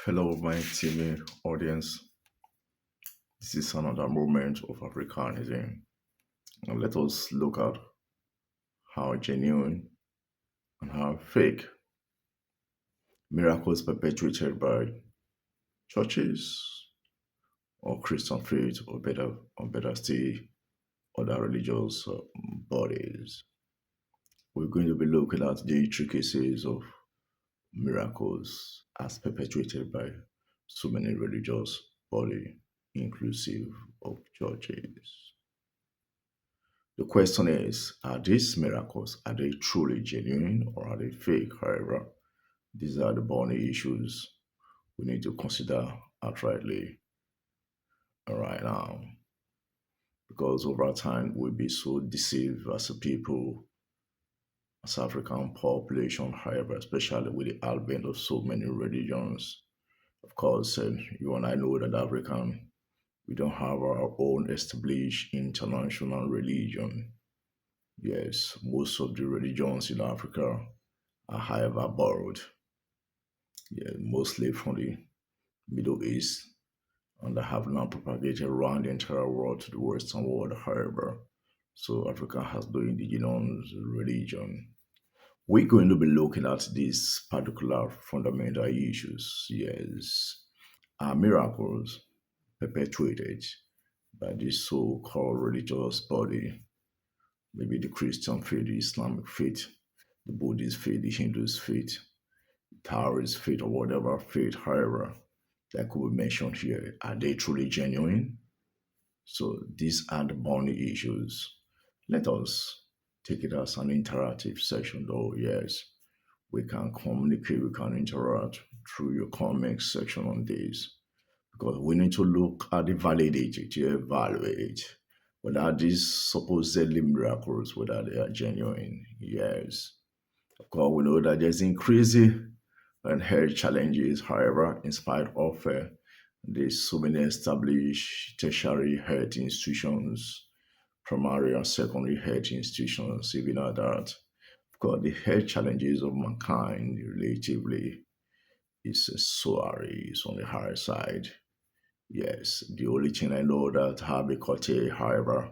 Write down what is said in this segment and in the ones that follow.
Hello, my team audience. This is another moment of Africanism. Now let us look at how genuine and how fake miracles perpetuated by churches or Christian faith, or better still, other religious bodies. We're going to be looking at the intricacies of miracles as perpetuated by so many religious bodies, inclusive of churches. The question is, are these miracles, are they truly genuine or are they fake? However, these are the burning issues we need to consider outrightly right now. Because over time we'll be so deceived as a people, as African population, however, especially with the advent of so many religions. Of course, you and I know that African, we don't have our own established international religion. Yes, most of the religions in Africa are however borrowed, yeah, mostly from the Middle East, and they have now propagated around the entire world to the Western world, however. So Africa has no indigenous religion. We're going to be looking at these particular fundamental issues. Yes, are miracles perpetuated by this so-called religious body, maybe the Christian faith, the Islamic faith, the Buddhist faith, the Hinduist faith, Taoist faith, or whatever faith, however, that could be mentioned here, are they truly genuine? So these are the burning issues. Let us take it as an interactive session, though. Yes, we can communicate, we can interact through your comment section on this because we need to look at the validity to evaluate whether these supposedly miracles, whether they are genuine. Yes, of course, we know that there's increasing and health challenges. However, in spite of there's so many established tertiary health institutions, primary and secondary health institutions, even at that, of course, the health challenges of mankind relatively is soaring, is on the higher side. Yes, the only thing I know that have been curtailed, however,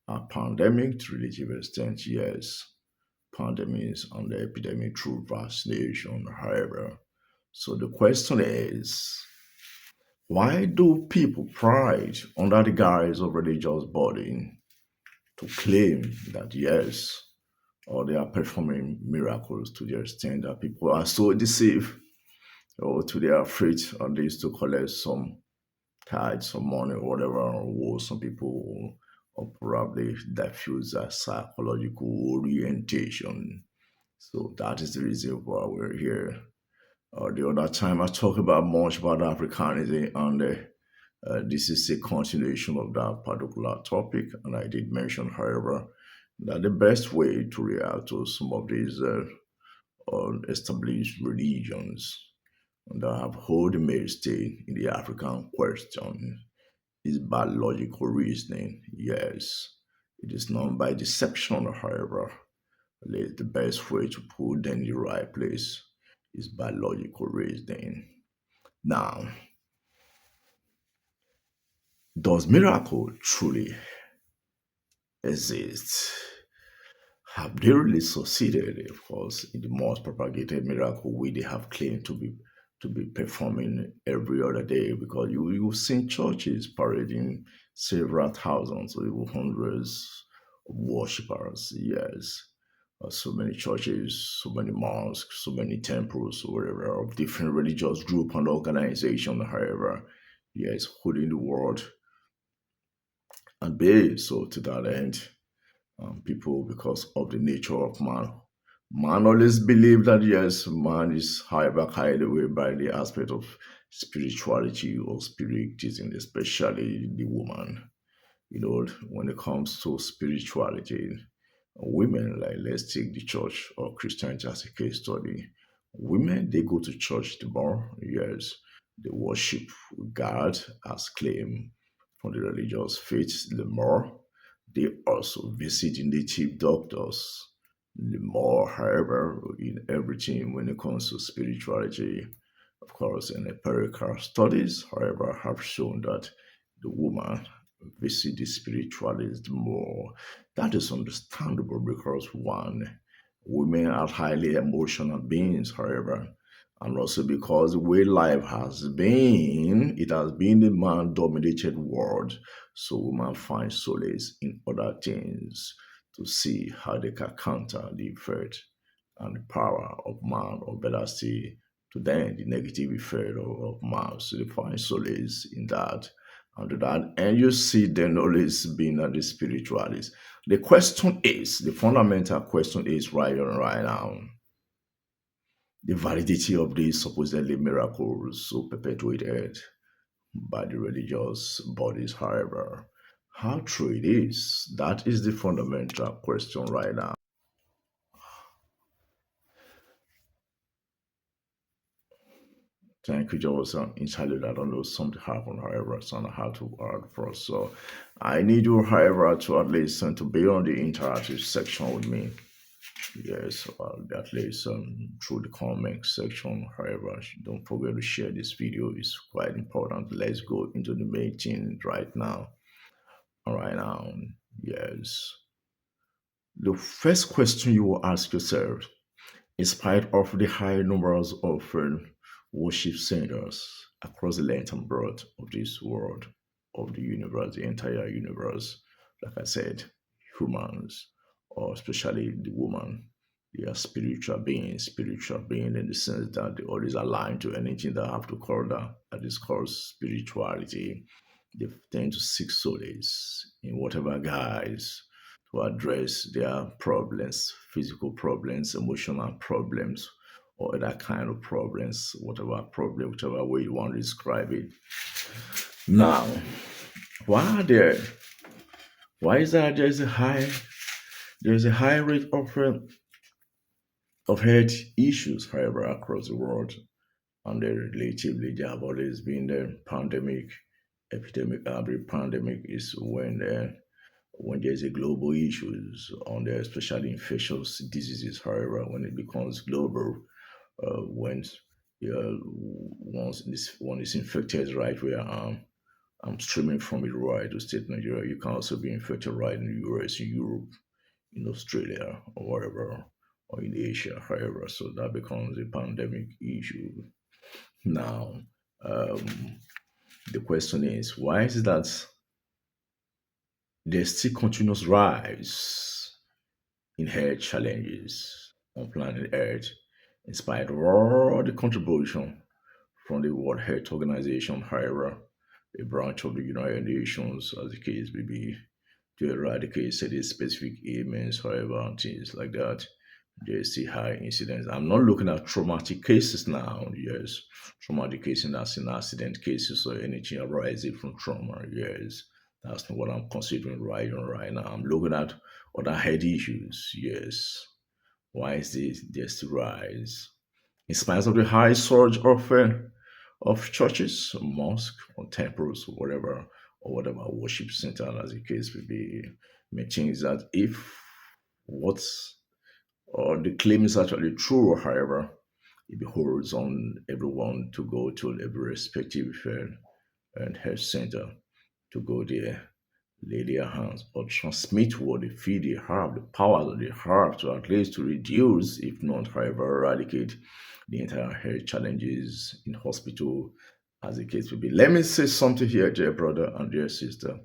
are pandemic to relative extent, yes, pandemics and the epidemic through vaccination, however. So the question is, why do people pride under the guise of religious body to claim that yes, or they are performing miracles to the extent that people are so deceived or to their afraid on this to collect some tithes, some money, or whatever, or some people or probably diffuse their psychological orientation. So that is the reason why we're here. The other time I talked about much about Africanism, and this is a continuation of that particular topic. And I did mention, however, that the best way to react to some of these established religions that have hold the mainstay in the African question is by logical reasoning. Yes, it is not by deception, however. The best way to put them in the right place is by logical reasoning. Now, does miracle truly exist? Have they really succeeded? Of course, in the most propagated miracle we they have claimed to be performing every other day because you've seen churches parading several thousands or even hundreds of worshippers. Yes. So many churches, so many mosques, so many temples, or whatever, of different religious group and organization, however, yes, holding the world and bay. So to that end, people, because of the nature of man always believe that yes, man is however carried away by the aspect of spirituality or spiritism, especially the woman. When it comes to spirituality, women, like let's take the church or Christianity as a case study. Women, they go to church the more, yes, they worship God as claim from the religious faith the more. They also visit native doctors the more, however, in everything when it comes to spirituality. Of course, in empirical studies, however, have shown that the woman visit the spiritualist more. That is understandable because one, women are highly emotional beings, however, and also because the way life has been, it has been a man-dominated world. So women find solace in other things to see how they can counter the effect and the power of man, or better still, to them the negative effect of man. So they find solace in that and do that. And you see them always being at the spiritualist. The question is, the fundamental question is right now, the validity of these supposedly miracles so perpetuated by the religious bodies, however. How true it is, that is the fundamental question right now. Thank you, Joe. So entirely, I don't know something happened, however, so I don't know how to add for us. So I need you, however, to at least to be on the interactive section with me. Yes, at least through the comment section. However, don't forget to share this video. It's quite important. Let's go into the main thing right now. All right, now, yes. The first question you will ask yourself, in spite of the high numbers of worship centers across the length and breadth of this world, of the universe, the entire universe, like I said, humans, or especially the woman, they are spiritual being in the sense that they always align to anything that have to call that is called spirituality. They tend to seek solace in whatever guise to address their problems, physical problems, emotional problems, or other kind of problems, whatever problem, whichever way you want to describe it. Now, why are there? Why is that there's a high rate of health issues, however, across the world, and relatively there have always been the pandemic, epidemic. The pandemic is when there's a global issues on there, especially infectious diseases. However, when it becomes global, when once this one is infected right where I'm streaming from it right to state Nigeria, you can also be infected right in the US, in Europe, in Australia, or wherever, or in Asia, however. So that becomes a pandemic issue. Now, um, the question is, why is it that there's still continuous rise in health challenges on planet Earth, in spite of all the contribution from the World Health Organization, however, a branch of the United Nations, as the case may be, to eradicate certain specific ailments, however, and things like that. There's still high incidence. I'm not looking at traumatic cases now, yes. Traumatic cases, that's in accident cases or anything arising from trauma, yes. That's not what I'm considering right now. I'm looking at other head issues, yes. Why is this rise? In spite of the high surge of churches, mosques, or temples, or whatever worship center, as the case may be, maintains that if what's or the claim is actually true, however, it beholds on everyone to go to every respective and health center to go there, lay their hands, or transmit what they feel they have, the power that they have to at least to reduce, if not, however, eradicate the entire health challenges in hospital, as the case may be. Let me say something here, dear brother and dear sister.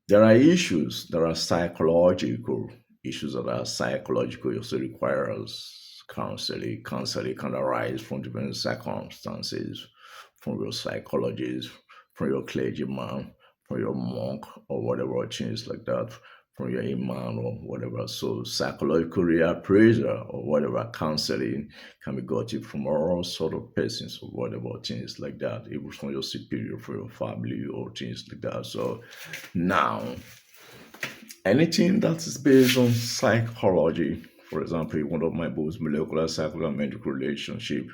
There are issues that are psychological, issues that are psychological also requires counseling. Counseling can arise from different circumstances, from your psychologist, from your clergyman, from your monk, or whatever, things like that, from your imam or whatever. So psychological reappraisal or whatever counseling can be gotten from all sort of persons or whatever, things like that, even from your superior, for your family or things like that. So now, anything that is based on psychology, for example, one of my books, Molecular Psychology and Medical Relationship,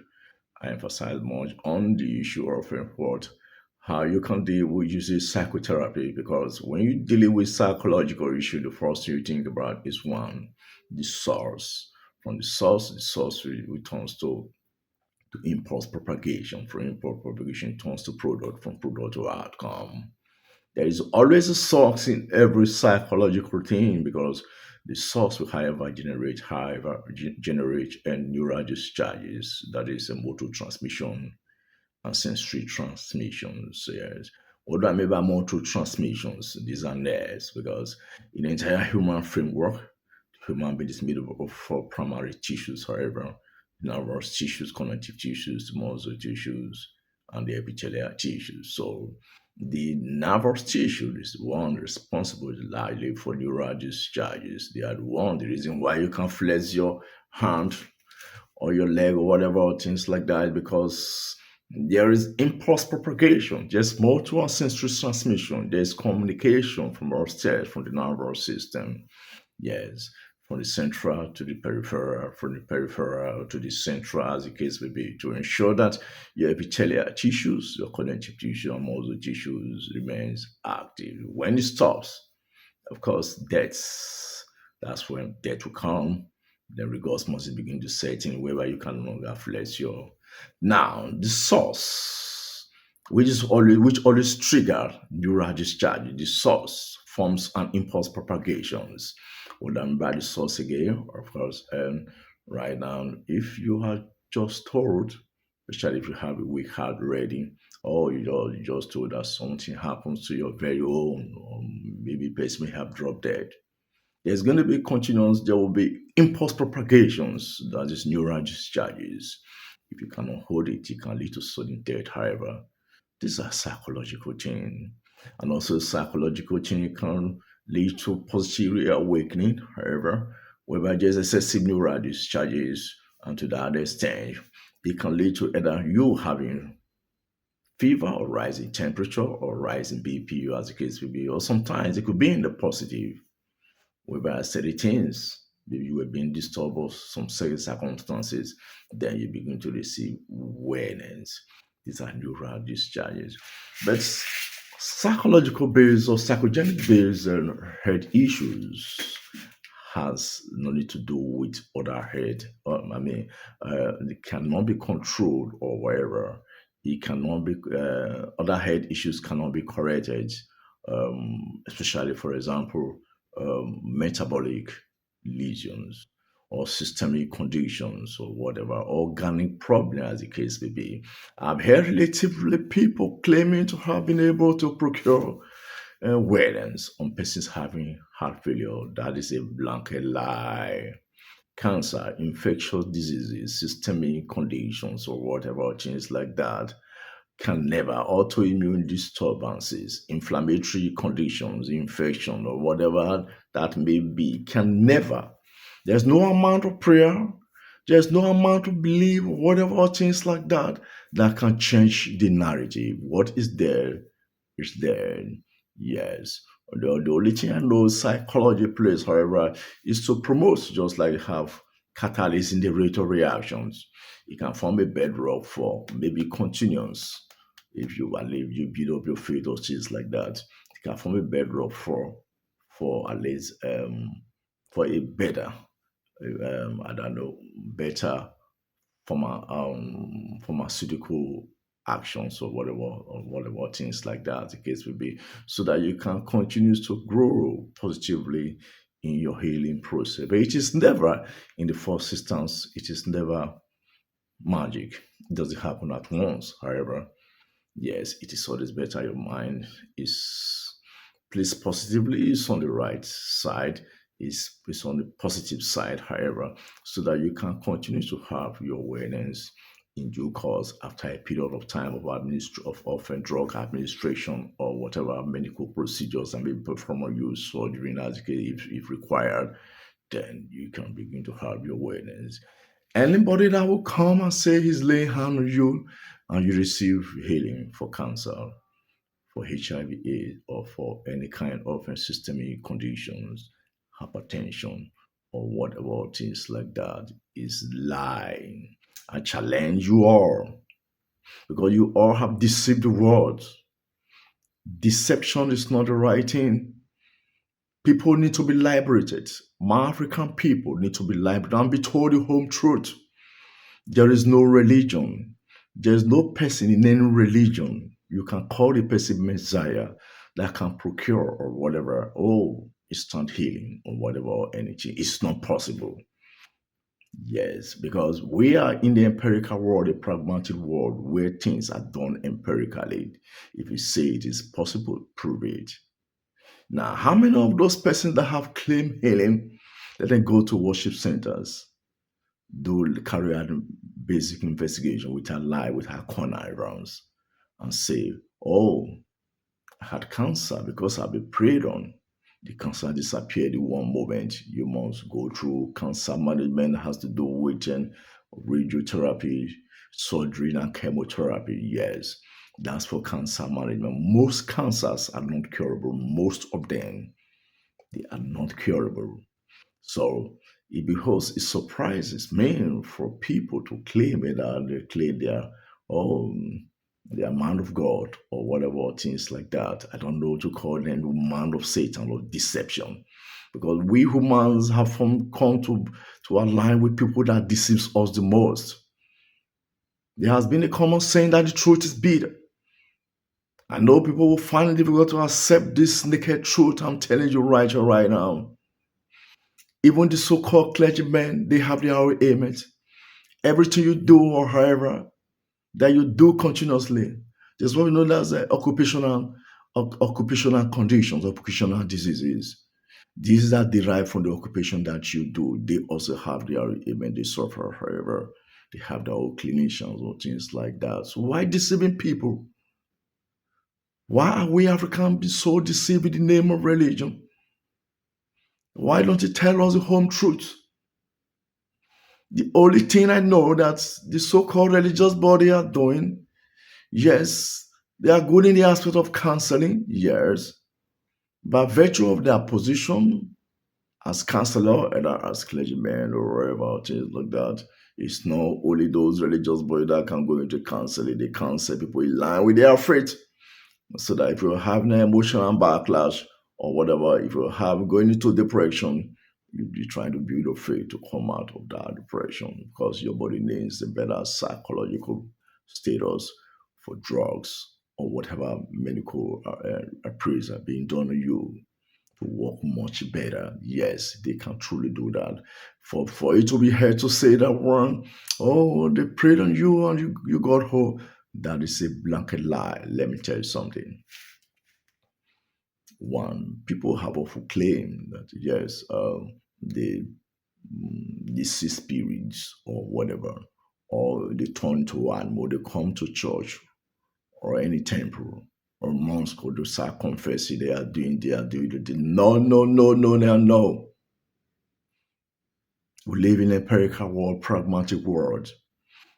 I emphasize much on the issue of what how you can deal with using psychotherapy, because when you deal with psychological issue, the first thing you think about is one, the source. From the source returns to impulse propagation. From impulse propagation, it turns to product. From product to outcome. There is always a source in every psychological thing because the source will, generate and neural discharges. That is a motor transmission and sensory transmissions. Yes. What do I mean by motor transmissions? These are nerves because in the entire human framework, human being is made up of four primary tissues, however, nervous tissues, connective tissues, muscle tissues, and the epithelial tissues. So the nervous tissue is the one responsible largely for neural discharges. They are the reason why you can flex your hand or your leg or whatever, things like that, because there is impulse propagation, there's motor and sensory transmission, there's communication from upstairs, from the nervous system. Yes, from the central to the peripheral, from the peripheral to the central, as the case may be, to ensure that your epithelial tissues, your connective tissue, and muscle tissues remains active. When it stops, of course, that's when death will come. Then regards must begin to set in whereby you can no longer flex your. Now, the source, which always trigger neural discharge, the source forms an impulse propagations. What I mean by the source again, of course, right now, if you are just told, especially if you have a weak heart ready, or you just told that something happens to your very own, or maybe person may have dropped dead, there's going to be continuous, there will be impulse propagations, that is neural discharges. If you cannot hold it, it can lead to sudden death. However, these are psychological thing. And also psychological thing can lead to positive reawakening, however, whereby there's excessive neural discharges, and to that extent, it can lead to either you having fever or rising temperature or rising BP, as the case may be, or sometimes it could be in the positive whereby certain things, maybe you were being disturbed or some certain circumstances, then you begin to receive awareness. These are neural discharges. But psychological based or psychogenic based health issues has nothing to do with other head. It cannot be controlled or whatever. It cannot be other head issues cannot be corrected. Especially, for example, metabolic lesions or systemic conditions or whatever organic problem as the case may be. I've heard relatively people claiming to have been able to procure awareness on persons having heart failure. That is a blanket lie. Cancer, infectious diseases, systemic conditions, or whatever things like that can never, autoimmune disturbances, inflammatory conditions, infection, or whatever that may be, can never. There's no amount of prayer, there's no amount of belief, whatever things like that, that can change the narrative. What is there is there. Yes. The only thing I know psychology plays, however, is to promote, just like you have catalyst in the rate of reactions. It can form a bedrock for maybe continuance. If you believe you build up your faith or things like that, it can form a bedrock for at least for a better I don't know, better pharmaceutical actions or whatever things like that the case will be, so that you can continue to grow positively in your healing process. But it is never in the first instance, it is never magic. It doesn't happen at once. However, yes, it is always better your mind is placed positively, is on the right side, is on the positive side, however, so that you can continue to have your awareness in due course after a period of time of often drug administration or whatever medical procedures and maybe perform or use surgery as if required, then you can begin to have your awareness. Anybody that will come and say he's laying hand on you and you receive healing for cancer, for HIV/AIDS, or for any kind of systemic conditions, hypertension, or whatever things like that, is lying. I challenge you all because you all have deceived the world. Deception is not the right thing. People need to be liberated. My African people need to be liberated and be told the home truth. There is no religion. There is no person in any religion. You can call the person Messiah that can procure or whatever. Oh, instant healing or whatever or anything. It's not possible. Yes, because we are in the empirical world, a pragmatic world where things are done empirically. If you say it is possible, prove it. Now, how many of those persons that have claimed healing, let them go to worship centers, do carry out basic investigation with a lie, with her corner rounds, and say, "Oh, I had cancer because I've been prayed on." The cancer disappeared in one moment. You must go through cancer management has to do with radiotherapy, surgery, and chemotherapy. Yes, that's for cancer management. Most cancers are not curable. Most of them, they are not curable. So it surprises me for people to claim it that they claim um they are man of God or whatever things like that. I don't know what to call them man of Satan or deception. Because we humans have come to align with people that deceives us the most. There has been a common saying that the truth is bitter. I know people will find it difficult to accept this naked truth. I'm telling you right here, right now. Even the so-called clergymen, they have their own image. Everything you do or however that you do continuously, there's what we know as occupational conditions, occupational diseases. These are derived from the occupation that you do. They also have their own image. They suffer, however. They have their own clinicians or things like that. So why deceiving people? Why are we Africans so deceived in the name of religion? Why don't you tell us the home truth? The only thing I know that the so-called religious body are doing, yes, they are good in the aspect of counseling, yes, by virtue of their position as counselor and as clergyman or whatever things like that. It's not only those religious bodies that can go into counseling. They counsel people in line with their faith. So that if you have an emotional backlash or whatever, if you have going into depression, you'll be trying to build your faith to come out of that depression because your body needs a better psychological status for drugs or whatever medical appraisal being done on you to work much better. Yes, they can truly do that. For it to be heard to say that one, oh, they prayed on you and you got home. That is a blanket lie. Let me tell you something. One, people have often claimed that yes, they see spirits or whatever, or they turn to animal, they come to church or any temple or mosque or they start confessing they are doing it. No, no, no, no, no, no. We live in a empirical world, pragmatic world.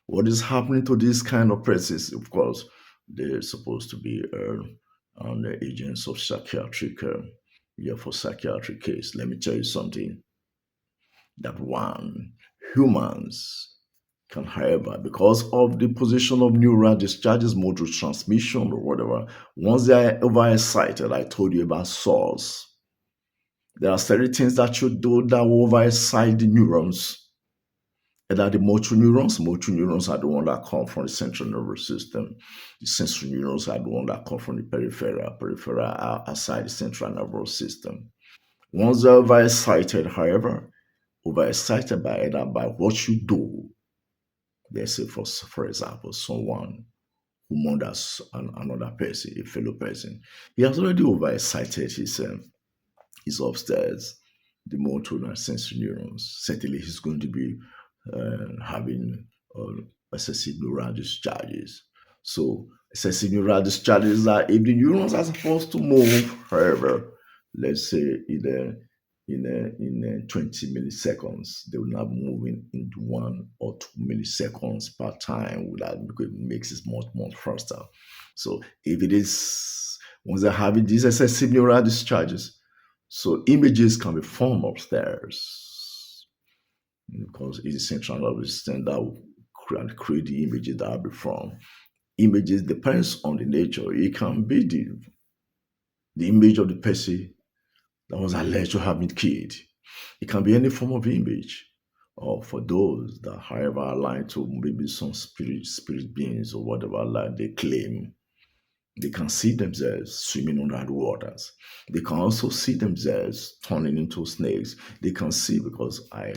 What is happening to these kind of persons? Of course, they're supposed to be on the agents of psychiatric, yeah, for psychiatric case. Let me tell you something. That one, humans can, however, because of the position of neural discharges, motor transmission, or whatever, once they are overexcited, I told you about source. There are certain things that you do that will overexcite the neurons. And that the motor neurons are the one that come from the central nervous system. The sensory neurons are the one that come from the peripheral are outside the central nervous system. Once they're overexcited, however, overexcited by either by what you do, let's say for example, someone who murders another person, a fellow person, he has already overexcited his upstairs, the motor and sensory neurons. Certainly, he's going to be having excessive neural discharges. So, excessive neural discharges are if the neurons are supposed to move, however, let's say in 20 milliseconds, they will not be moving into 1 or 2 milliseconds per time. That because it makes it much more faster. So, if it is once they're having these excessive neural discharges, so images can be formed upstairs because it's a central nervous system that will create the images that will be formed. Images depends on the nature. It can be the image of the person that was alleged to have been killed. It can be any form of image, or for those that, however, aligned to maybe some spirit beings or whatever, like they claim. They can see themselves swimming under the waters. They can also see themselves turning into snakes. They can see, because I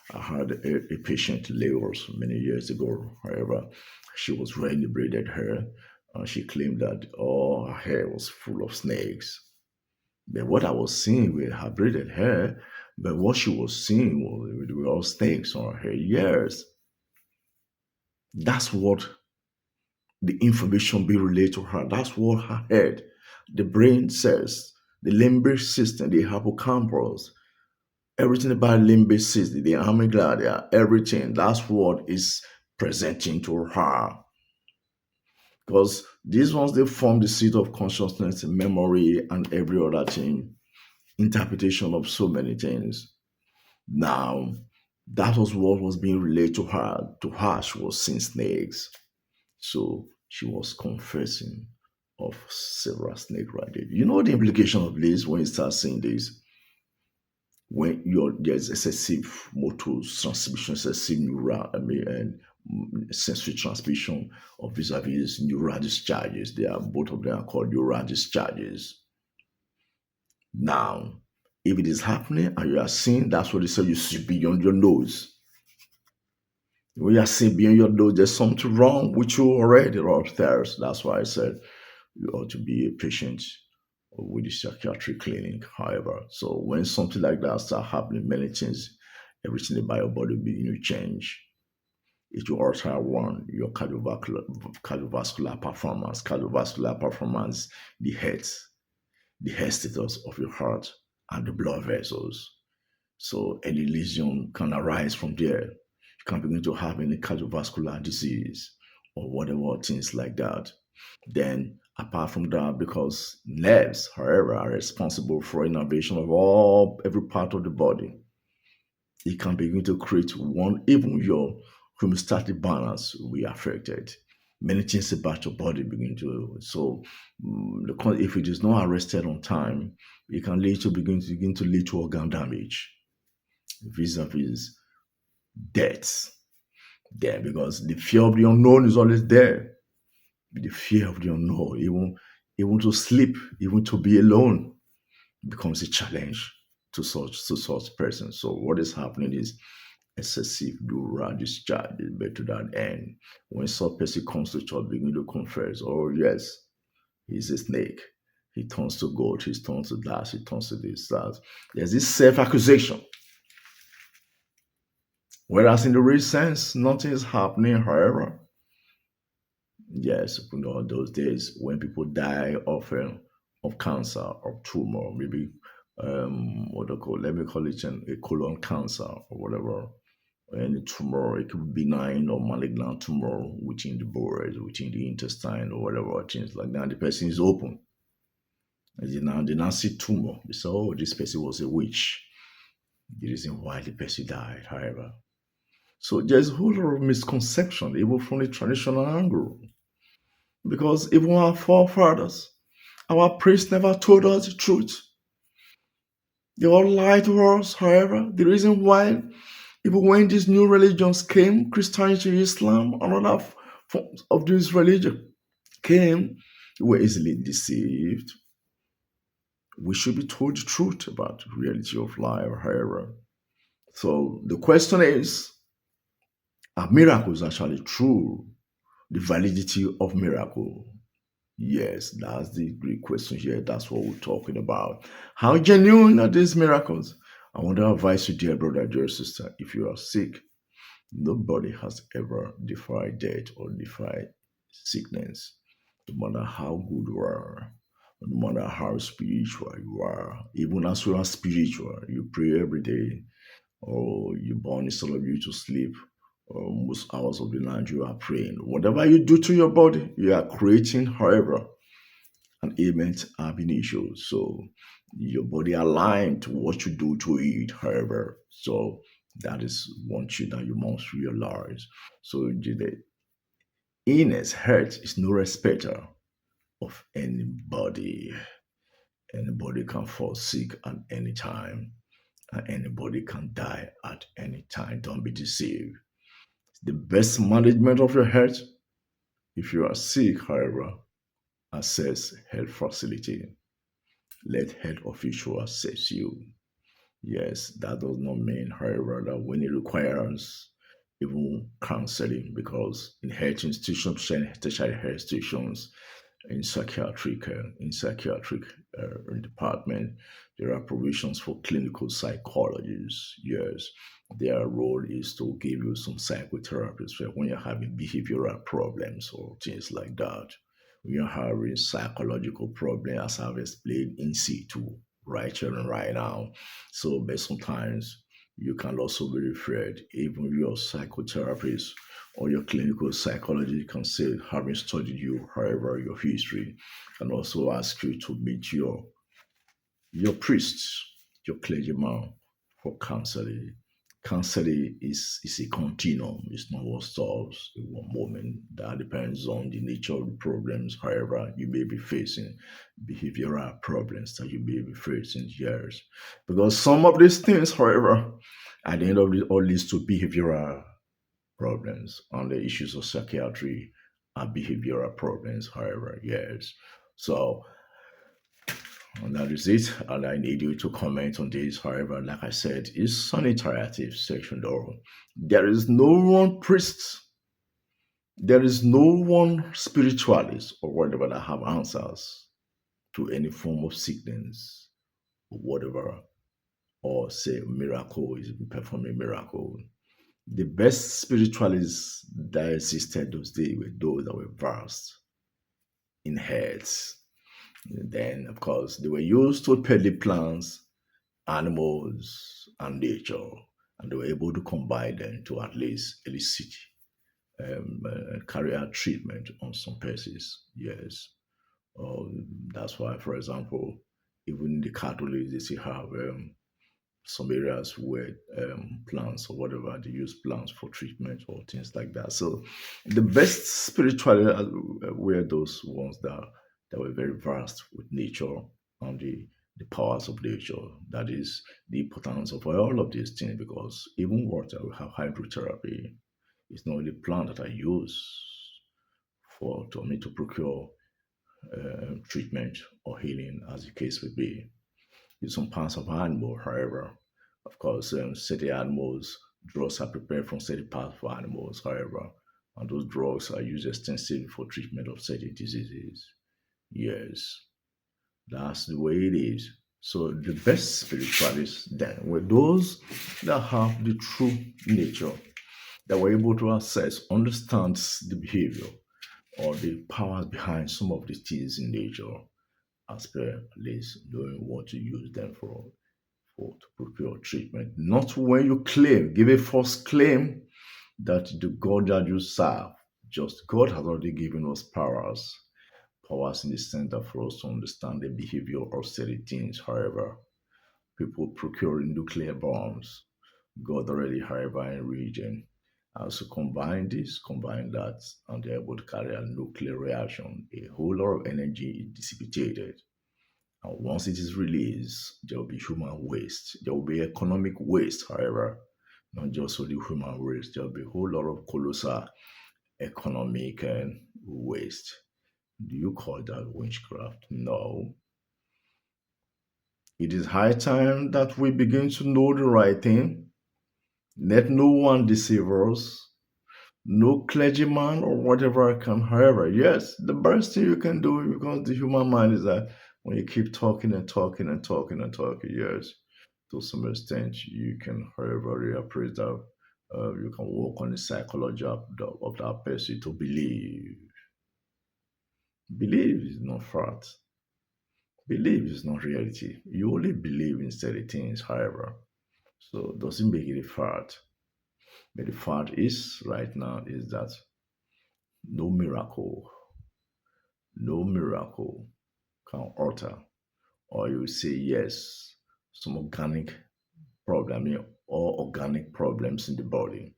had a patient Lagos many years ago. However, she was wearing braided hair, and she claimed that all her hair was full of snakes. But what I was seeing with her braided hair, but what she was seeing was were all snakes on her ears. That's what the information being relayed to her. That's what her head, the brain cells, the limbic system, the hippocampus, everything about limbic system, the amygdala, everything. That's what is presenting to her. Because these ones, they form the seat of consciousness, memory, and every other thing, interpretation of so many things. Now, that was what was being relayed to her. To her, she was seeing snakes. So she was confessing of several snake riding. You know the implication of this when you start saying this? When there's excessive motor transmission, excessive neural, and sensory transmission of vis-a-vis neural discharges. They are both of them are called neural discharges. Now, if it is happening and you are seeing, that's what they say you see beyond your nose. When you are seeing beyond your nose, there's something wrong with you already or upstairs. That's why I said you ought to be a patient with the psychiatric clinic. However, so when something like that start happening, many things, everything about your body will begin to change. It will alter one, your cardiovascular performance. Cardiovascular performance, the health status of your heart and the blood vessels. So any lesion can arise from there. You can begin to have any cardiovascular disease or whatever things like that. Then, apart from that, because nerves, however, are responsible for innervation of every part of the body, it can begin to create one, even your homeostatic balance will be affected. Many things about your body begin to so if it is not arrested on time, it can lead to begin to lead to organ damage, vis-a-vis death. There, because the fear of the unknown is always there. The fear of the unknown, even to sleep, even to be alone, becomes a challenge to such person. So what is happening is excessive neural discharge. But to that end, when such person comes to church, begin to confess, oh yes, he's a snake. He turns to goat, he turns to that, he turns to this, that. There's this self-accusation. Whereas in the real sense, nothing is happening, however. Yes, those days when people die of cancer or tumor, maybe what they call, let me call it a colon cancer or whatever. Any tumor, it could be benign or malignant tumor within the bowels, within the intestine or whatever, things like that. The person is open. And they now see tumor. They say, oh, this person was a witch. The reason why the person died, however. So there's a whole lot of misconception, even from the traditional angle. Because even our forefathers, our priests never told us the truth. They all lied to us, however. The reason why, even when these new religions came, Christianity, Islam, and other forms of this religion came, we were easily deceived. We should be told the truth about the reality of life, however. So the question is, are miracles actually true? The validity of miracle. Yes, that's the Greek question here. That's what we're talking about. How genuine are these miracles? I want to advise you, dear brother, dear sister, if you are sick, nobody has ever defied death or defied sickness. No matter how good you are, no matter how spiritual you are, even as you are spiritual, you pray every day, or you burn instead of you to sleep, or most hours of the night you are praying. Whatever you do to your body, you are creating, however, an ailment ab initio. So your body aligned to what you do to it, however. So that is one thing that you must realize. So the illness, hurt is no respecter of anybody. Anybody can fall sick at any time, and anybody can die at any time. Don't be deceived. The best management of your health, if you are sick, however, access health facility. Let health official assess you. Yes, that does not mean, however, that when it requires even counseling, because in health institutions, especially health stations, in psychiatric department, there are provisions for clinical psychologists. Yes, their role is to give you some psychotherapies for when you're having behavioral problems or things like that. When you're having psychological problems, as I've explained in situ, right here and right now. So, but sometimes you can also be referred, even your psychotherapist or your clinical psychologist can say, having studied you, however, your history, can also ask you to meet your priests, your clergyman for counseling. Counseling is a continuum. It's not what solves in one moment. That depends on the nature of the problems, however, you may be facing, behavioral problems that you may be facing, yes. Because some of these things, however, at the end of it all leads to behavioral problems on the issues of psychiatry and behavioral problems, however, yes. So and that is it. And I need you to comment on this. However, like I said, it's an interactive section though. There is no one priest, there is no one spiritualist or whatever that have answers to any form of sickness or whatever, or say miracle is performing miracle. The best spiritualists that existed those days were those that were versed in heads. Then, of course, they were used to peddle plants, animals, and nature, and they were able to combine them to at least elicit carry out treatment on some persons. Yes, that's why, for example, even in the Catholics, they still have some areas where plants or whatever they use plants for treatment or things like that. So the best spiritual were those ones that were very vast with nature and the powers of nature. That is the importance of all of these things, because even water, we have hydrotherapy. It's not only plant that I use for to me to procure treatment or healing, as the case would be. In some parts of animal, however, of course, certain animals, drugs are prepared from certain parts of animals, however, and those drugs are used extensively for treatment of certain diseases. Yes, that's the way it is. So the best spiritualists then were those that have the true nature, that were able to assess, understand the behavior or the powers behind some of the things in nature, as per at least knowing what to use them for to procure treatment. Not when you claim, give a false claim that the God that you serve, just God has already given us powers in the center for us to understand the behavior of certain things. However, people procuring nuclear bombs, God already, however, in region. Also combine this, combine that, and they're able to carry a nuclear reaction. A whole lot of energy is dissipated. And once it is released, there will be human waste. There will be economic waste, however, not just only human waste. There will be a whole lot of colossal economic waste. Do you call that witchcraft? No. It is high time that we begin to know the right thing. Let no one deceive us. No clergyman or whatever can, however, yes, the best thing you can do, because the human mind is that when you keep talking and talking and talking and talking, yes, to some extent, you can, however, reappraise that. You can work on the psychology of that person to believe. Believe is not fact. Believe is not reality. You only believe in certain things, however. So doesn't make it a fact. But the fact is, right now, is that no miracle, no miracle can alter, or you say yes, some organic problem, or organic problems in the body.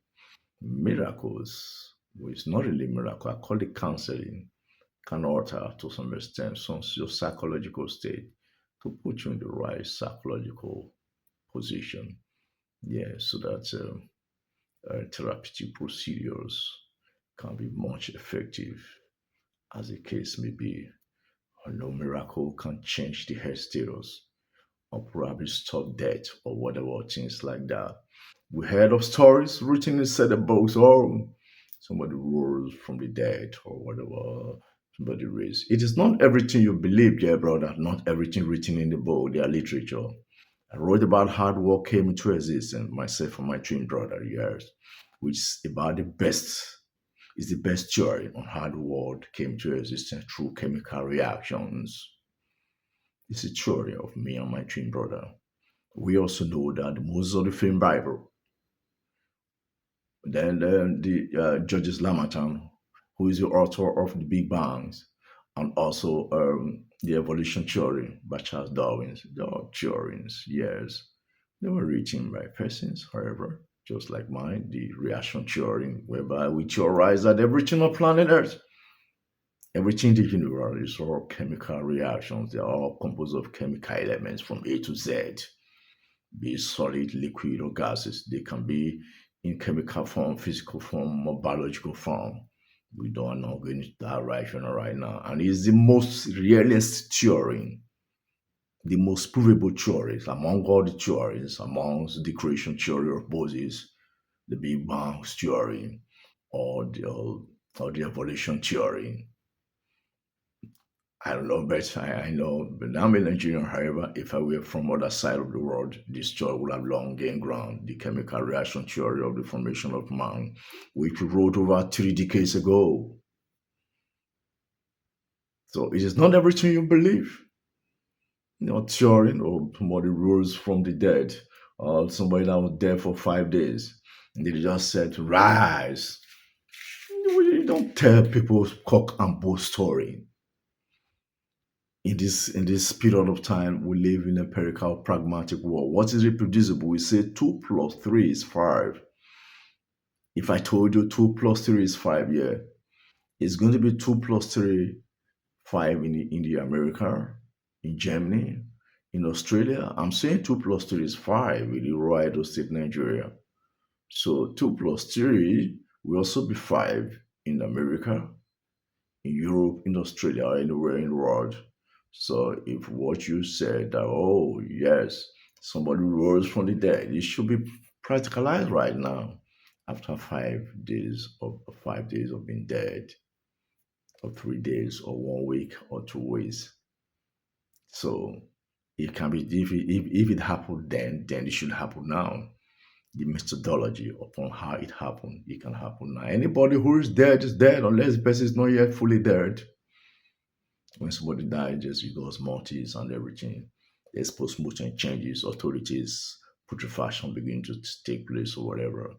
Miracles, which is not really miracle, I call it counseling, can alter to some extent some your psychological state to put you in the right psychological position. Yeah, so that therapeutic procedures can be much effective, as the case may be. No miracle can change the health status or probably stop death or whatever, things like that. We heard of stories written inside the books, or somebody rose from the dead or whatever somebody raised. It is not everything you believe, dear brother, not everything written in the book, their literature. I wrote about hard work came into existence, myself and my twin brother, yes, which is about the best, is the best theory on how the world came to existence through chemical reactions. It's a theory of me and my twin brother. We also know that Moses of the film Bible, then Judges Lamartine, who is the author of the Big Bangs, and also the evolution theory by Charles Darwin. They are theories, yes. They were written by persons, however, just like mine, the reaction theory, whereby we theorize that everything on planet Earth, everything in the universe is all chemical reactions. They are all composed of chemical elements from A to Z, be it solid, liquid, or gases. They can be in chemical form, physical form, or biological form. We don't know going into that right now. And it's the most realist theory, the most provable theories among all the theories, amongst the creation theory of Moses, the Big Bang theory, or the evolution theory. I don't know, but I know, but I'm a Nigerian. However, if I were from other side of the world, this theory would have long gained ground. The chemical reaction theory of the formation of man, which we wrote over 3 decades ago. So it is not everything you believe. Theory or somebody rose from the dead, or somebody that was dead for 5 days, and they just said, rise. You don't tell people cock and bull story. In this period of time, we live in a empirical, pragmatic world. What is reproducible? We say 2 plus 3 is 5. If I told you 2 plus 3 is 5, yeah, it's going to be 2 plus 3, 5 in the America, in Germany, in Australia. I'm saying 2 plus 3 is 5 in the Royal State, Nigeria. So 2 plus 3 will also be 5 in America, in Europe, in Australia, or anywhere in the world. So if what you said that, oh yes, somebody rose from the dead, it should be practicalized right now after 5 days of being dead, or 3 days, or 1 week, or 2 weeks. So it can be if it happened then it should happen now. The methodology upon how it happened, it can happen now. Anybody who is dead unless the person is not yet fully dead. When somebody dies, just it goes mortis and everything. There's post-mortem changes, authorities, putrefaction begin to take place or whatever.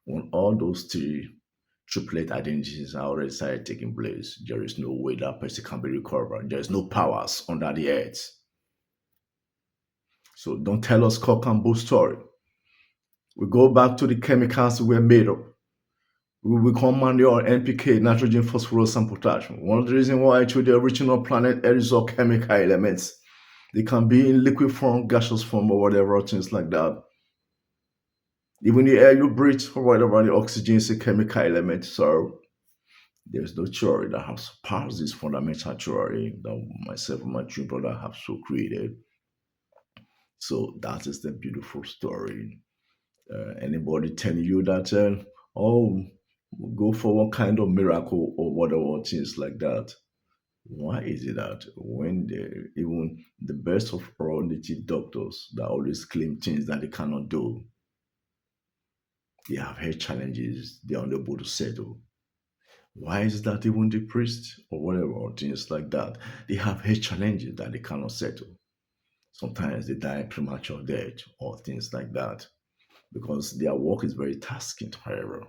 When all those three triplet identities are already started taking place, there is no way that person can be recovered. There is no powers under the earth. So don't tell us cock and bull story. We go back to the chemicals we were made of. We become manure, NPK, nitrogen, phosphorus, and potassium. One of the reasons why to the original planet Earth is all chemical elements. They can be in liquid form, gaseous form, or whatever, things like that. Even the air you breathe or whatever, the oxygen is a chemical element. So there's no theory that has surpassed this fundamental theory that myself and my twin brother have so created. So that is the beautiful story. Anybody telling you that, oh, go for one kind of miracle or whatever, things like that. Why is it that when even the best of all native doctors that always claim things that they cannot do, they have had challenges they are unable to settle? Why is it that even the priest or whatever, or things like that, they have had challenges that they cannot settle? Sometimes they die premature death or things like that because their work is very tasking, however.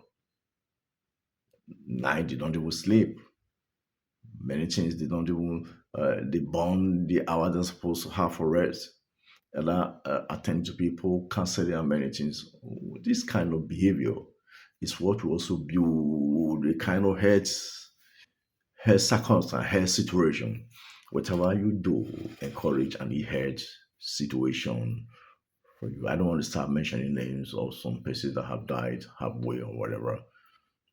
Night they don't even sleep. Many things they don't even they burn the hour they're supposed to have for rest. And attend to people, cancel their many things. This kind of behavior is what will also build the kind of health circumstance, health situation whatever you do, encourage an hurt situation for you. I don't want to start mentioning names of some persons that have died halfway or whatever.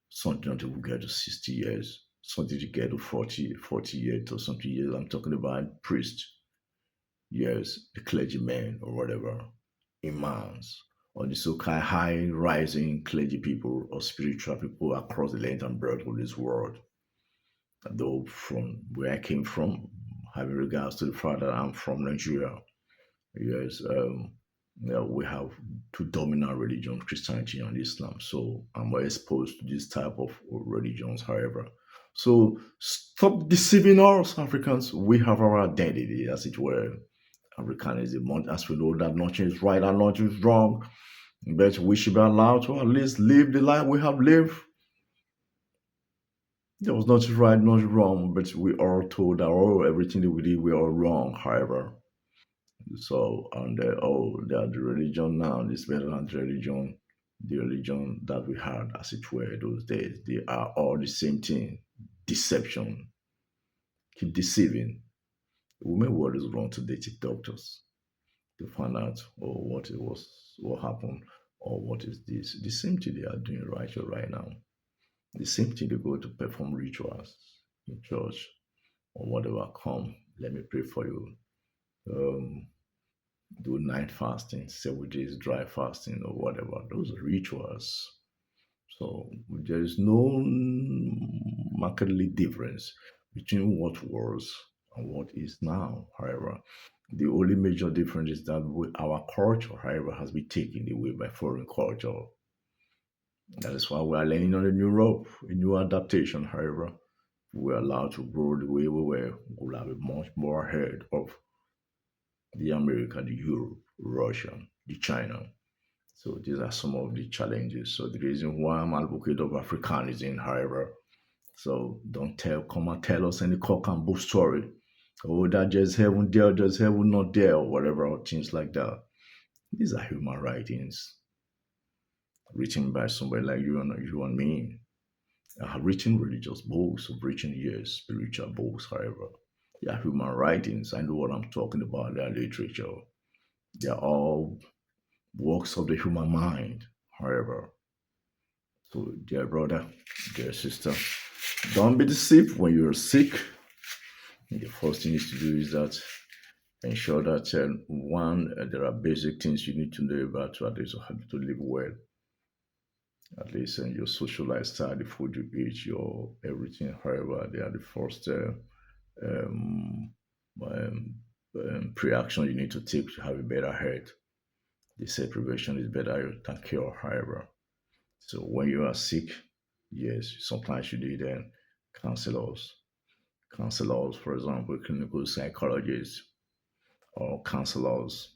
Something until we get to 60 years, something to get to 48 or something years. I'm talking about priests, yes, the clergymen or whatever, imams, or the so-called high rising clergy people or spiritual people across the length and breadth of this world. Though from where I came from, having regards to the fact that I'm from Nigeria, yes, we have two dominant religions, Christianity and Islam. So I'm more exposed to this type of religions, however. So stop deceiving us, Africans. We have our identity, as it were. Africanism, as we know that nothing is right and nothing is wrong, but we should be allowed to at least live the life we have lived. There was nothing right, nothing wrong, but we are told that everything that we did, we are wrong, however. So, and the religion now is better than the religion that we had, as it were, those days. They are all the same thing. Deception. Keep deceiving. Women, what is wrong today to doctors to find out what happened, or what is this. The same thing they are doing right now. The same thing they go to perform rituals in church or whatever. Come, let me pray for you. Um, do night fasting, 7 days dry fasting, or whatever. Those are rituals. So there is no markedly difference between what was and what is now. However, the only major difference is that our culture, however, has been taken away by foreign culture. That is why we are learning on a new rope, a new adaptation. However, we are allowed to grow the way we were. We'll have a much more ahead of the America, the Europe, Russia, the China. So these are some of the challenges. So the reason why I'm advocate of Africanism, however, so don't come and tell us any cock and bull story. Oh, that just heaven there, just heaven not there, or whatever, or things like that. These are human writings written by somebody like you and me. I have written religious books, I've written, yes, spiritual books, however. They are human writings. I know what I'm talking about. They are literature. They are all works of the human mind, however. So, dear brother, dear sister, don't be deceived when you're sick. The first thing you need to do is that ensure that one, there are basic things you need to know about to at least help to live well. At least in your social lifestyle, the food you eat, your everything. However, they are the first um, um, pre-action you need to take to have a better health. They say prevention is better than cure. However, so when you are sick, yes, sometimes you need counselors. Counselors, for example, clinical psychologists or counselors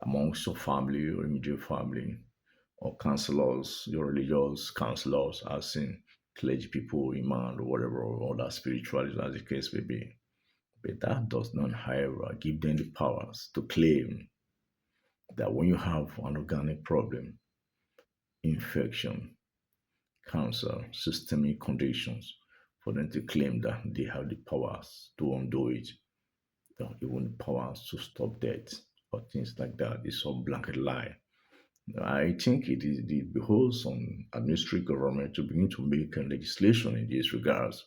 amongst your family or immediate family, or counselors, your religious counselors, as in clergy people, imam, or whatever, or other spiritualists, as the case may be. But that does not, however, give them the powers to claim that when you have an organic problem, infection, cancer, systemic conditions, for them to claim that they have the powers to undo it, even the powers to stop death or things like that. It's a blanket lie. I think it behoves on administrative government to begin to make legislation in these regards.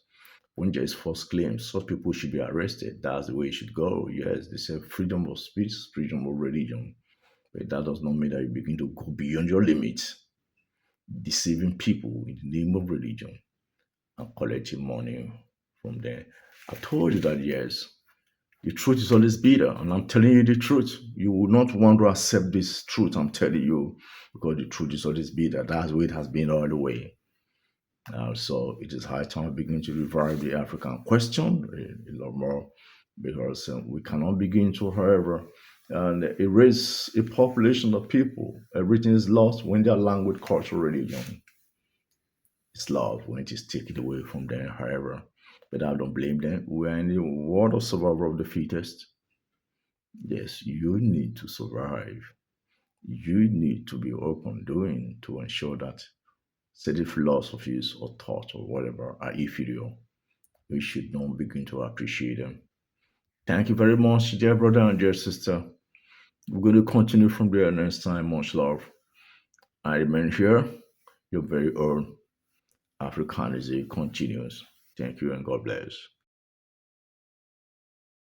When there is false claims, such people should be arrested. That's the way it should go. Yes, they say freedom of speech, freedom of religion. But that does not mean that you begin to go beyond your limits, deceiving people in the name of religion and collecting money from them. I told you that, yes, the truth is always bitter, and I'm telling you the truth. You will not want to accept this truth, I'm telling you, because the truth is always bitter. That's the way it has been all the way. So it is high time we begin to revive the African question a lot more, because we cannot begin to, however, and erase a population of people. Everything is lost when they are language, culture, religion. It's lost when it is taken away from them, however. But I don't blame them. We're in the world of survival of the fittest. Yes, you need to survive. You need to be open doing to ensure that certain philosophies or thoughts or whatever are inferior. We should not begin to appreciate them. Thank you very much, dear brother and dear sister. We're going to continue from there next time. Much love. I remain here, your very own Africanism continues. Thank you and God bless.